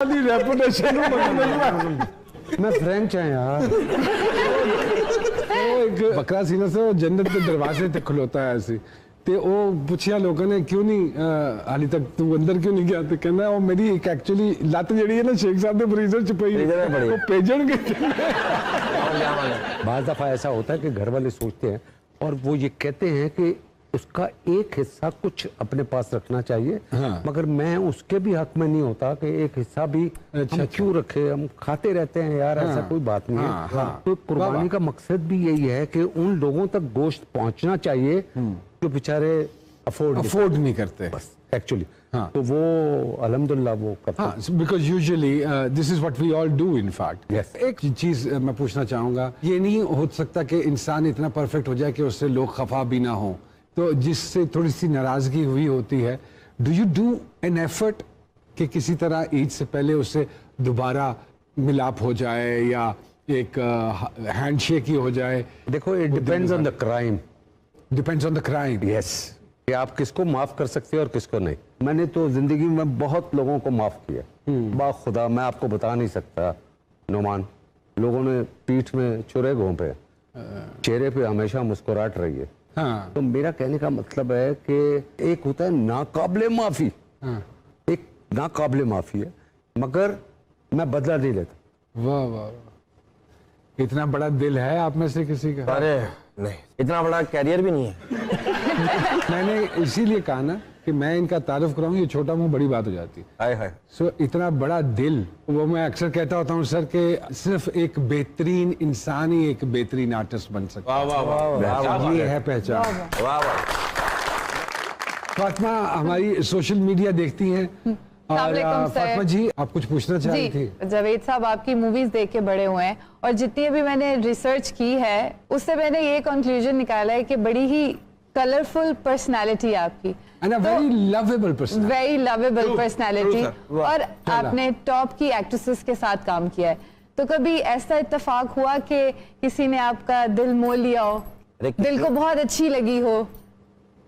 Reputation मैं French है यार। एक बकरा सीना से वो जन्नत के दरवाजे तक खुलोता है ऐसे ते वो पुछया लोगों ने क्यों नहीं हाली तक तू अंदर क्यों नहीं गया ते कहना वो मेरी एक एक्चुअली लत जड़ी है ना शेख साहब ने फ्रीजर च पई वो पेजन के बाज़ दफा ऐसा होता है कि घर वाले सोचते हैं और वो ये कहते हैं कि उसका एक हिस्सा कुछ अपने पास रखना चाहिए। हाँ। मगर मैं उसके भी हक में नहीं होता कि एक हिस्सा भी हम क्यों रखे, हम खाते रहते हैं यार। हाँ। ऐसा कोई बात नहीं है। हाँ। तो कुर्बानी का मकसद भी यही है कि उन लोगों तक गोश्त पहुंचना चाहिए जो बेचारे अफोर्ड नहीं करते बस एक्चुअली। हाँ। तो वो अल्हम्दुलिल्लाह वो करते हैं। Because usually this is what we all do in fact. Yes. एक चीज मैं पूछना चाहूंगा, ये नहीं हो सकता कि इंसान इतना परफेक्ट हो जाए कि उससे लोग खफा भी ना हो, तो जिससे थोड़ी सी नाराजगी हुई होती है, do you do an effort कि किसी तरह ईद से पहले उससे दोबारा मिलाप हो जाए या एक हैंडशेक ही हो जाए? देखो, it depends on the crime. Depends on the crime. Yes, कि आप किसको माफ कर सकते हैं और किसको नहीं। मैंने तो जिंदगी में बहुत लोगों को माफ किया, बाखुदा मैं आपको बता नहीं सकता नुमान। लोगों ने पीठ में छुरे घोंपे, चेहरे पे हमेशा मुस्कुराहट रही है। हाँ। तो मेरा कहने का मतलब है कि एक होता है नाकाबिले माफी। हाँ। एक नाकाबिले माफी है, मगर मैं बदला नहीं लेता। वाह वाह, इतना बड़ा दिल है आप में से किसी का? अरे नहीं, इतना बड़ा कैरियर भी नहीं है। मैंने इसीलिए कहा ना कि मैं इनका तारुफ कराऊं, ये छोटा मुंह बड़ी बात हो जाती है। हाय हाय। सो इतना बड़ा दिल, वो मैं अक्सर कहता होता हूँ सर कि सिर्फ एक बेहतरीन इंसान ही एक बेहतरीन आर्टिस्ट बन सकता है। वाह वाह वाह, ये है पहचान। वाह वाह। फातिमा हमारी सोशल मीडिया देखती हैं और फातिमा जी आप कुछ पूछना चाह रही थी? जावेद साहब आपकी मूवीज देख के बड़े हुए हैं और जितनी भी मैंने रिसर्च की है उससे मैंने ये कंक्लूजन निकाला है कि बड़ी ही कलरफुल पर्सनालिटी आपकी, very lovable personality, very lovable personality. और आपने टॉप की एक्ट्रेसेस के साथ काम किया है, तो कभी ऐसा इत्तेफाक हुआ कि किसी ने आपका दिल मोल लिया हो, दिल को बहुत अच्छी लगी हो?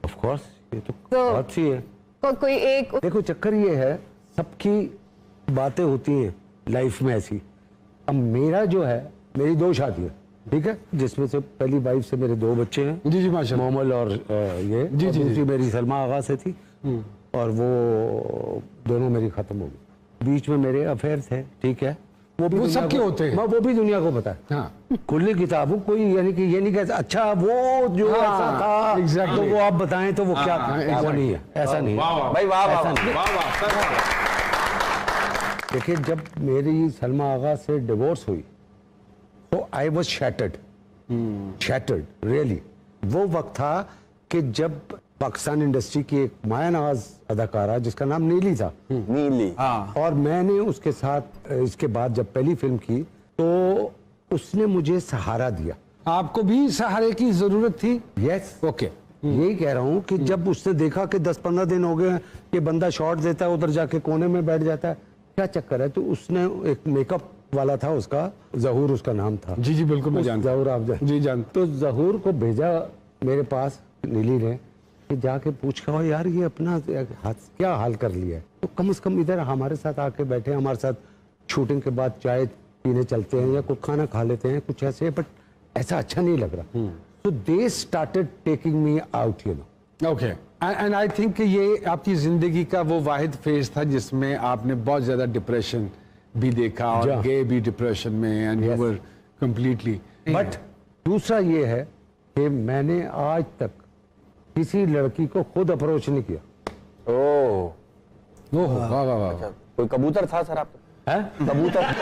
ऑफ कोर्स, ये तो अच्छी है। कोई एक देखो, चक्कर ये है, सबकी बातें होती हैं लाइफ में ऐसी। अब मेरा जो है, मेरी 2 शादियां, ठीक है, जिसमें से पहली वाइफ से मेरे 2 बच्चे हैं। जी जी माशाल्लाह। मोमल और ये जी जी, दूसरी मेरी सलमा आगा से थी और वो दोनों मेरी खत्म हो गई। बीच में मेरे अफेयर थे, ठीक है, वो सबके होते हैं, वो भी दुनिया को पता है। हाँ। खुली किताबों, कोई यानी कि ये नहीं कहता अच्छा वो जो ऐसा था exactly. तो वो आप बताएं तो वो क्या था। ऐसा नहीं है, ऐसा नहीं है भाई। वाह ऐसा वाह नहीं। वाह वाह। देखिए, जब मेरी सलमा आगा से डिवोर्स हुई तो आई वॉज शैटर्ड रियली। वो वक्त था कि जब पाकिस्तान इंडस्ट्री की एक मायानाज अदाकारा जिसका नाम नीली था, नीली, और मैंने उसके साथ इसके बाद जब पहली फिल्म की तो उसने मुझे सहारा दिया। आपको भी सहारे की जरूरत थी? Yes, okay. यही कह रहा हूँ कि जब उसने देखा कि 10-15 दिन हो गए कि बंदा शॉट देता है, उधर जाके कोने में बैठ जाता है, क्या चक्कर है, तो उसने एक मेकअप वाला था उसका, जहूर उसका नाम था। जी जी बिल्कुल मैं जानता हूँ। जहूर, आप जी जान। तो जहूर को भेजा मेरे पास नीली ने कि जाके पूछ के यार ये अपना क्या हाल कर लिया है, तो कम से कम इधर हमारे साथ आके बैठे, हमारे साथ शूटिंग के बाद चाय पीने चलते हैं या कुछ खाना खा लेते हैं, कुछ ऐसे, बट ऐसा अच्छा नहीं लग रहा। तो they started taking me out, you know. Okay, and I think ये आपकी जिंदगी का वो वाहिद फेज था जिसमें आपने बहुत ज्यादा डिप्रेशन भी देखा और गए भी डिप्रेशन में, and you were completely. But दूसरा ये है कि मैंने आज तक किसी लड़की को खुद अप्रोच नहीं किया। ओह वाह वाह वाह। कोई कबूतर था सर आप? है कबूतर।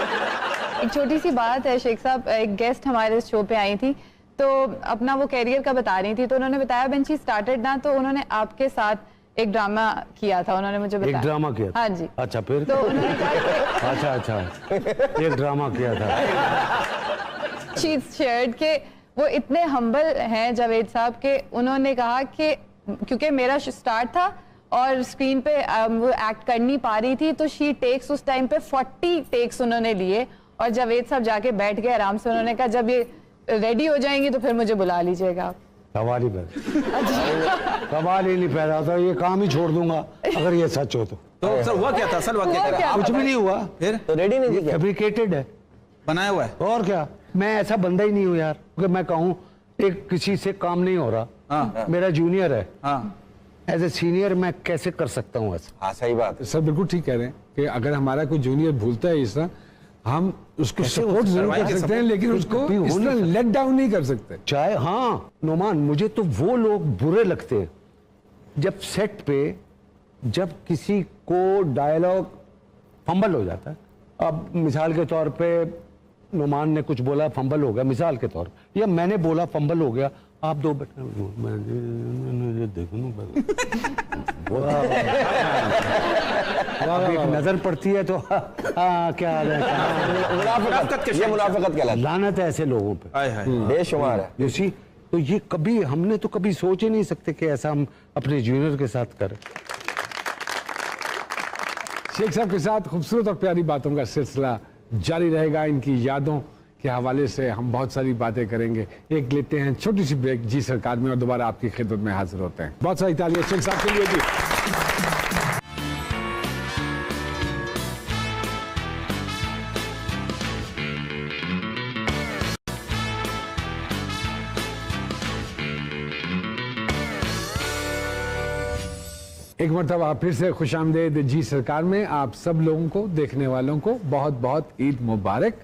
एक छोटी सी बात है शेख साहब, एक गेस्ट हमारे शो पे आई थी तो अपना वो कैरियर का बता रही थी, तो उन्होंने बताया व्हेन शी स्टार्टेड ना, तो उन्होंने आपके साथ एक ड्रामा किया था, उन्होंने मुझे बताया। एक ड्रामा किया था? हाँ जी। अच्छा, फिर तो उन्होंने कहा अच्छा एक ड्रामा किया था। शी शेयर्ड के वो इतने हम्बल हैं जावेद साहब के, उन्होंने कहा कि क्योंकि मेरा स्टार्ट था और स्क्रीन पे वो एक्ट कर नहीं पा रही थी, तो शी टेक्स उस टाइम पे 40 टेक्स उन्होंने लिए और जावेद साहब जाके बैठ गए आराम से। उन्होंने कहा जब ये रेडी हो जाएंगी तो फिर मुझे बुला लीजिएगा आप। सवाल ही पैदा सवाल ही नहीं पैदा होता, ये काम ही छोड़ दूंगा अगर ये सच हो तो सर हुआ क्या था, असल वाक्य क्या था? कुछ भी नहीं हुआ, फिर तो रेडी नहीं थी क्या? फैब्रिकेटेड है बनाया हुआ है। और क्या। मैं ऐसा बंदा ही नहीं हूँ यार कि मैं कहूँ एक किसी से काम नहीं हो रहा। हाँ। मेरा जूनियर है, हाँ एज ए सीनियर मैं कैसे कर सकता हूँ ऐसा। हाँ सही बात है। सर बिल्कुल ठीक कह रहे हैं कि अगर हमारा कोई जूनियर भूलता है इस तरह, हम उसको कैसे सपोर्ट जरूर करवाएंगे, कर सकते हैं, support लेकिन उसको कभी हो इस नहीं तरह सकता। लेट डाउन नहीं कर सकते। चाहे हाँ नोमान, मुझे तो वो लोग बुरे लगते हैं जब सेट पे जब किसी को डायलॉग फंबल हो जाता है। अब मिसाल के तौर पे नोमान ने कुछ बोला, फंबल हो गया मिसाल के तौर पे, या मैंने बोला फंबल हो गया, आप दो एक नजर पड़ती है तो हाँ क्या हाल है, मुनाफिकत, ये मुनाफिकत कहलाती लानत है ऐसे लोगों पे। हाय हाय। है। बेशुमार है। You see, तो ये कभी हमने तो कभी सोच ही नहीं सकते कि ऐसा हम अपने जूनियर के साथ करें। शेख साहब के साथ खूबसूरत और प्यारी बातों का सिलसिला जारी रहेगा। इनकी यादों के हवाले से हम बहुत सारी बातें करेंगे। एक लेते हैं छोटी सी ब्रेक जी सरकार में, और दोबारा आपकी खिदमत में हाजिर होते हैं। बहुत सारी तालियां शेख साहब के लिए भी। एक मरतबा फिर से खुशामदेद जी सरकार में आप सब लोगों को, देखने वालों को बहुत बहुत ईद मुबारक।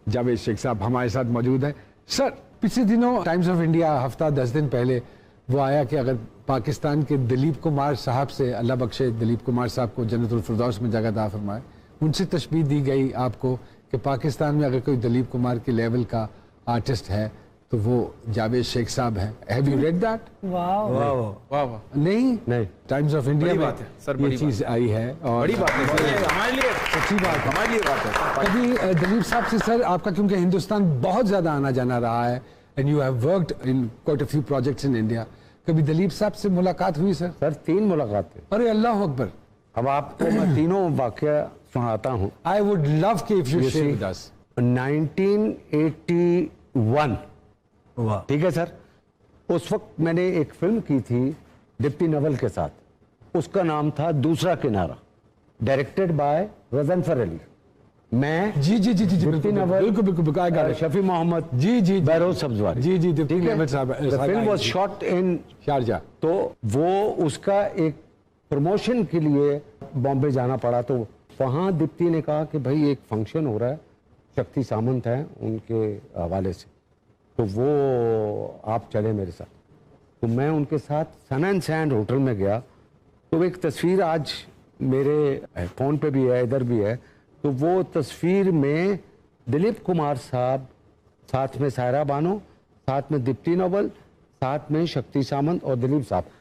जावेद शेख साहब हमारे साथ मौजूद हैं। सर, पिछले दिनों टाइम्स ऑफ इंडिया हफ्ता 10 दिन पहले वो आया कि अगर पाकिस्तान के दिलीप कुमार साहब से, अल्लाह बख्शे दिलीप कुमार साहब को जन्नतुल फिरदौस में जगह अता फरमाए, उनसे तशबीह दी गई आपको कि पाकिस्तान में अगर कोई दिलीप कुमार के लेवल का आर्टिस्ट है तो वो जावेद शेख साहब है। Have you read that? वाह वाह, नहीं, टाइम्स ऑफ इंडिया बड़ी में बात है, सर, ये बड़ी चीज आई है और बड़ी बात है सर, ये हमारे लिए अच्छी बात है। हमारे लिए बात है। कभी दिलीप साहब से सर आपका, क्योंकि हिंदुस्तान बहुत ज्यादा आना जाना रहा है and you have worked in quite a few projects in India, कभी दिलीप साहब से मुलाकात हुई सर? सर 3 मुलाकातें। अरे अल्लाह अकबर। अब आपको मैं तीनों वाकया सुनाता हूँ। आई वुड लव कि if you You share see, with us. 1981, ठीक है सर, उस वक्त मैंने एक फिल्म की थी डिप्टी नवल के साथ, उसका नाम था दूसरा किनारा, डायरेक्टेड बाय गजनफर अली। मैं जी जी जी जी जी डिप्टी बिल्कुल नवल, बिल्कुल बिल्कुल बिल्कुल, I got it। Shafi Mohammad, जी जी बहरोज सब्जवारी, जी जी डिप्टी ठीक है। नवल साहब, The film was shot in Sharjah. तो वो उसका एक प्रमोशन के लिए बॉम्बे जाना पड़ा, तो वहाँ दीप्ति ने कहा कि भाई एक फंक्शन हो रहा है, शक्ति सामंत हैं उनके हवाले से, तो वो आप चले मेरे साथ। तो मैं उनके साथ सन एंड सैंड होटल में गया। तो एक तस्वीर आज मेरे फ़ोन पे भी है, इधर भी है। तो वो तस्वीर में दिलीप कुमार साहब, साथ में सायरा बानो, साथ में दीप्ति नवल, साथ में शक्ति सामंत और दिलीप साहब,